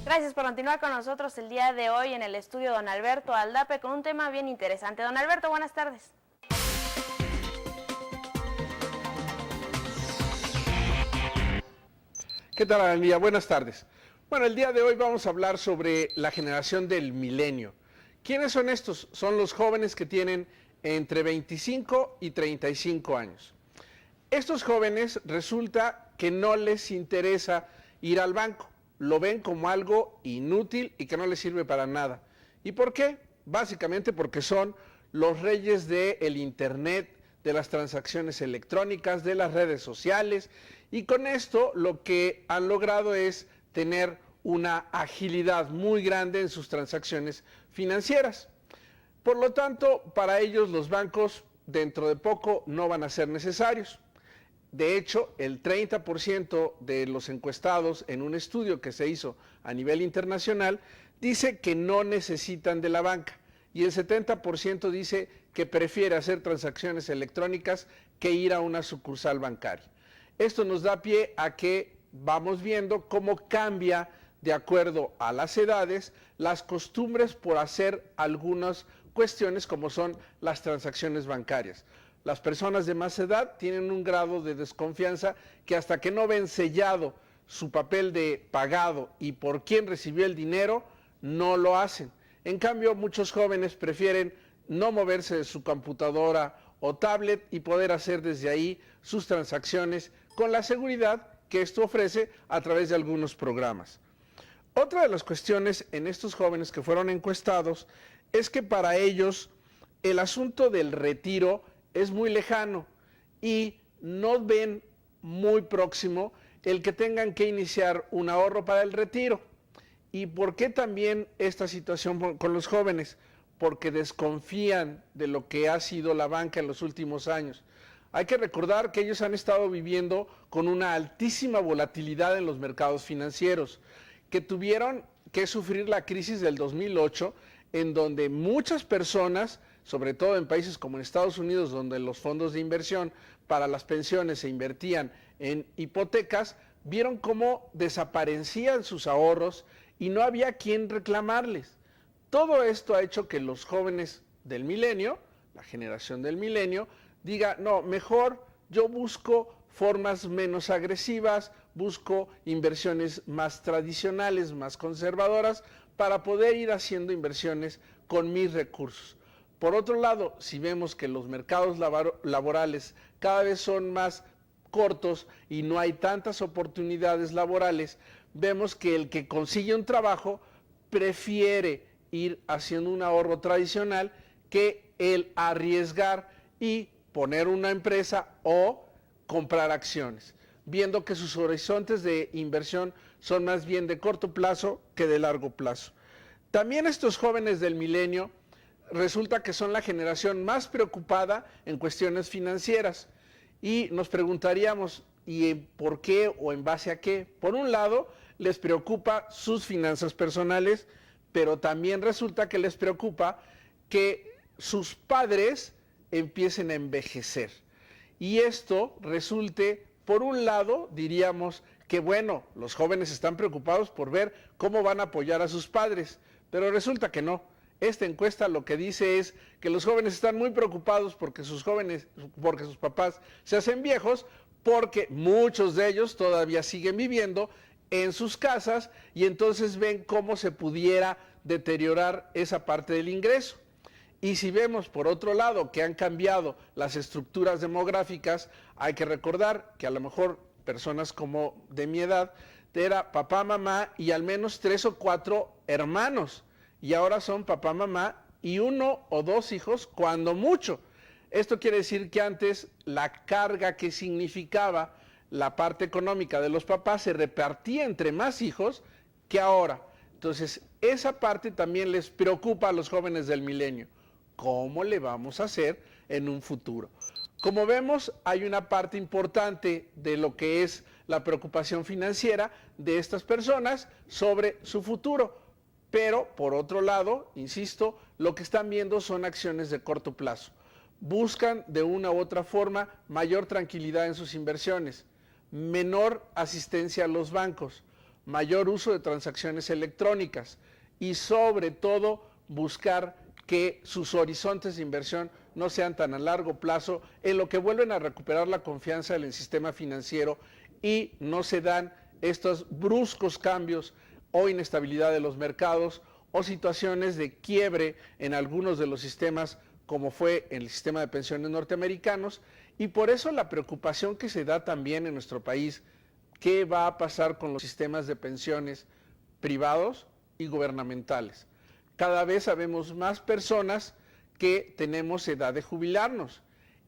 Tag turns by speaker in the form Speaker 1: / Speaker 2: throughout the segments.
Speaker 1: Gracias por continuar con nosotros el día de hoy en el estudio don Alberto Aldape con un tema bien interesante. Don Alberto, buenas tardes.
Speaker 2: ¿Qué tal, Analía? Buenas tardes. Bueno, el día de hoy vamos a hablar sobre la generación del milenio. ¿Quiénes son estos? Son los jóvenes que tienen entre 25 y 35 años. Estos jóvenes resulta que no les interesa ir al banco. Lo ven como algo inútil y que no les sirve para nada. ¿Y por qué? Básicamente porque son los reyes del Internet, de las transacciones electrónicas, de las redes sociales, y con esto lo que han logrado es tener una agilidad muy grande en sus transacciones financieras. Por lo tanto, para ellos los bancos dentro de poco no van a ser necesarios. De hecho, el 30% de los encuestados en un estudio que se hizo a nivel internacional dice que no necesitan de la banca y el 70% dice que prefiere hacer transacciones electrónicas que ir a una sucursal bancaria. Esto nos da pie a que vamos viendo cómo cambia de acuerdo a las edades las costumbres por hacer algunas cuestiones como son las transacciones bancarias. Las personas de más edad tienen un grado de desconfianza que hasta que no ven sellado su papel de pagado y por quién recibió el dinero, no lo hacen. En cambio, muchos jóvenes prefieren no moverse de su computadora o tablet y poder hacer desde ahí sus transacciones con la seguridad que esto ofrece a través de algunos programas. Otra de las cuestiones en estos jóvenes que fueron encuestados es que para ellos el asunto del retiro es muy lejano y no ven muy próximo el que tengan que iniciar un ahorro para el retiro. ¿Y por qué también esta situación con los jóvenes? Porque desconfían de lo que ha sido la banca en los últimos años. Hay que recordar que ellos han estado viviendo con una altísima volatilidad en los mercados financieros, que tuvieron que sufrir la crisis del 2008, en donde muchas personas, sobre todo en países como en Estados Unidos, donde los fondos de inversión para las pensiones se invertían en hipotecas, vieron cómo desaparecían sus ahorros y no había quien reclamarles. Todo esto ha hecho que los jóvenes del milenio, la generación del milenio, diga, no, mejor yo busco formas menos agresivas, busco inversiones más tradicionales, más conservadoras, para poder ir haciendo inversiones con mis recursos. Por otro lado, si vemos que los mercados laborales cada vez son más cortos y no hay tantas oportunidades laborales, vemos que el que consigue un trabajo prefiere ir haciendo un ahorro tradicional que el arriesgar y poner una empresa o comprar acciones, viendo que sus horizontes de inversión son más bien de corto plazo que de largo plazo. También estos jóvenes del milenio resulta que son la generación más preocupada en cuestiones financieras y nos preguntaríamos, ¿y por qué o en base a qué? Por un lado, les preocupa sus finanzas personales, pero también resulta que les preocupa que sus padres empiecen a envejecer. Y esto resulte, por un lado, diríamos que bueno, los jóvenes están preocupados por ver cómo van a apoyar a sus padres, pero resulta que no. Esta encuesta lo que dice es que los jóvenes están muy preocupados porque sus papás se hacen viejos, porque muchos de ellos todavía siguen viviendo en sus casas y entonces ven cómo se pudiera deteriorar esa parte del ingreso. Y si vemos por otro lado que han cambiado las estructuras demográficas, hay que recordar que a lo mejor personas como de mi edad era papá, mamá y al menos 3 o 4 hermanos, y ahora son papá, mamá y 1 o 2 hijos cuando mucho. Esto quiere decir que antes la carga que significaba la parte económica de los papás se repartía entre más hijos que ahora. Entonces, esa parte también les preocupa a los jóvenes del milenio. ¿Cómo le vamos a hacer en un futuro? Como vemos, hay una parte importante de lo que es la preocupación financiera de estas personas sobre su futuro. Pero, por otro lado, insisto, lo que están viendo son acciones de corto plazo. Buscan de una u otra forma mayor tranquilidad en sus inversiones, menor asistencia a los bancos, mayor uso de transacciones electrónicas y sobre todo buscar que sus horizontes de inversión no sean tan a largo plazo, en lo que vuelven a recuperar la confianza en el sistema financiero y no se dan estos bruscos cambios o inestabilidad de los mercados o situaciones de quiebre en algunos de los sistemas, como fue en el sistema de pensiones norteamericanos, y por eso la preocupación que se da también en nuestro país, qué va a pasar con los sistemas de pensiones privados y gubernamentales. Cada vez sabemos más personas que tenemos edad de jubilarnos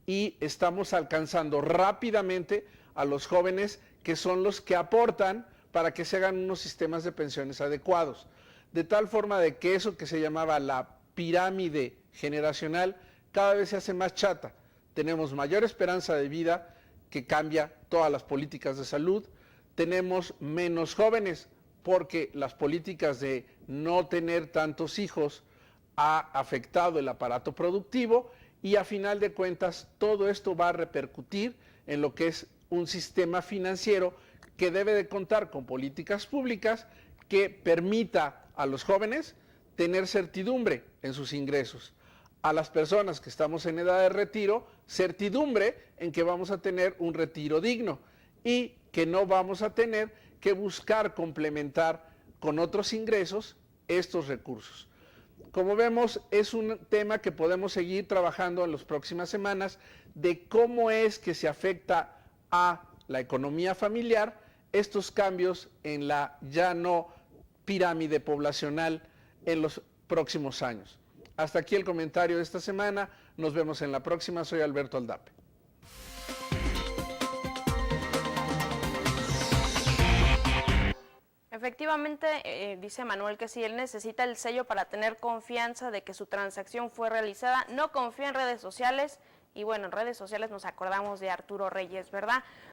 Speaker 2: y estamos alcanzando rápidamente a los jóvenes que son los que aportan para que se hagan unos sistemas de pensiones adecuados. De tal forma de que eso que se llamaba la pirámide generacional cada vez se hace más chata. Tenemos mayor esperanza de vida, que cambia todas las políticas de salud. Tenemos menos jóvenes porque las políticas de no tener tantos hijos ha afectado el aparato productivo y a final de cuentas todo esto va a repercutir en lo que es un sistema financiero que debe de contar con políticas públicas que permita a los jóvenes tener certidumbre en sus ingresos. A las personas que estamos en edad de retiro, certidumbre en que vamos a tener un retiro digno y que no vamos a tener que buscar complementar con otros ingresos estos recursos. Como vemos, es un tema que podemos seguir trabajando en las próximas semanas de cómo es que se afecta a la economía familiar estos cambios en la ya no pirámide poblacional en los próximos años. Hasta aquí el comentario de esta semana. Nos vemos en la próxima. Soy Alberto Aldape.
Speaker 1: Efectivamente, dice Manuel que si él necesita el sello para tener confianza de que su transacción fue realizada, no confía en redes sociales. Y bueno, en redes sociales nos acordamos de Arturo Reyes, ¿verdad?